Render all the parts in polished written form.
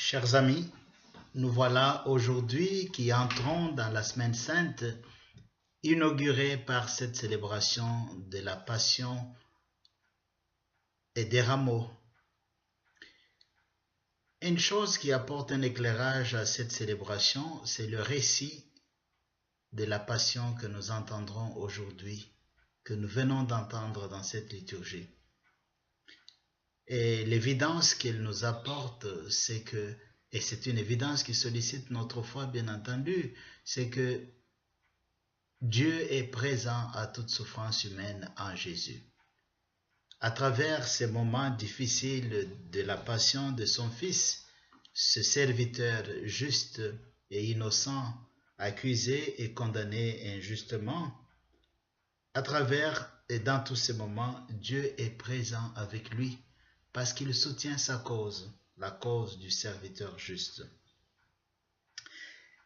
Chers amis, nous voilà aujourd'hui qui entrons dans la Semaine Sainte, inaugurée par cette célébration de la Passion et des Rameaux. Une chose qui apporte un éclairage à cette célébration, c'est le récit de la Passion que nous entendrons aujourd'hui, que nous venons d'entendre dans cette liturgie. Et l'évidence qu'elle nous apporte, c'est que, et c'est une évidence qui sollicite notre foi bien entendu, c'est que Dieu est présent à toute souffrance humaine en Jésus. À travers ces moments difficiles de la passion de son Fils, ce serviteur juste et innocent, accusé et condamné injustement, à travers et dans tous ces moments, Dieu est présent avec lui parce qu'il soutient sa cause, la cause du serviteur juste.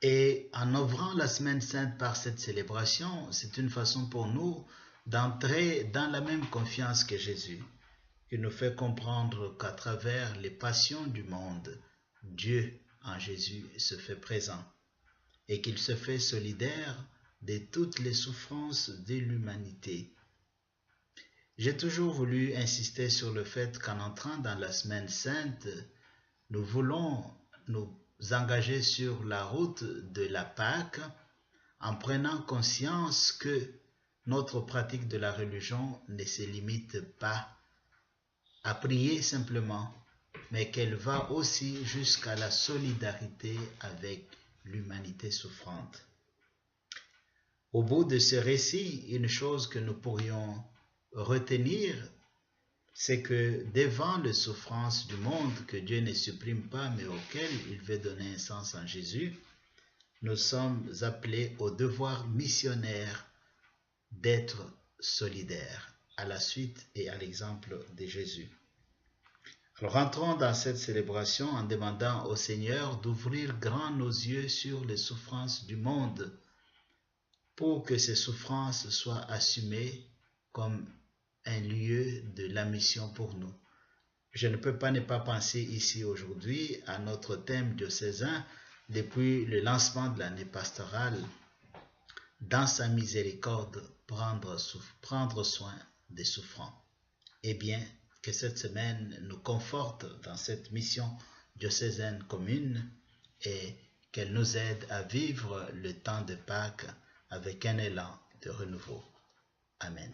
Et en ouvrant la Semaine Sainte par cette célébration, c'est une façon pour nous d'entrer dans la même confiance que Jésus, qui nous fait comprendre qu'à travers les passions du monde, Dieu en Jésus se fait présent et qu'il se fait solidaire de toutes les souffrances de l'humanité. J'ai toujours voulu insister sur le fait qu'en entrant dans la Semaine Sainte, nous voulons nous engager sur la route de la Pâque en prenant conscience que notre pratique de la religion ne se limite pas à prier simplement, mais qu'elle va aussi jusqu'à la solidarité avec l'humanité souffrante. Au bout de ce récit, une chose que nous pourrions retenir, c'est que devant les souffrances du monde que Dieu ne supprime pas mais auxquelles il veut donner un sens en Jésus, nous sommes appelés au devoir missionnaire d'être solidaires à la suite et à l'exemple de Jésus. Alors rentrons dans cette célébration en demandant au Seigneur d'ouvrir grand nos yeux sur les souffrances du monde pour que ces souffrances soient assumées comme un lieu de la mission pour nous. Je ne peux pas ne pas penser ici aujourd'hui à notre thème diocésain depuis le lancement de l'année pastorale, dans sa miséricorde, prendre soin des souffrants. Eh bien, que cette semaine nous conforte dans cette mission diocésaine commune et qu'elle nous aide à vivre le temps de Pâques avec un élan de renouveau. Amen.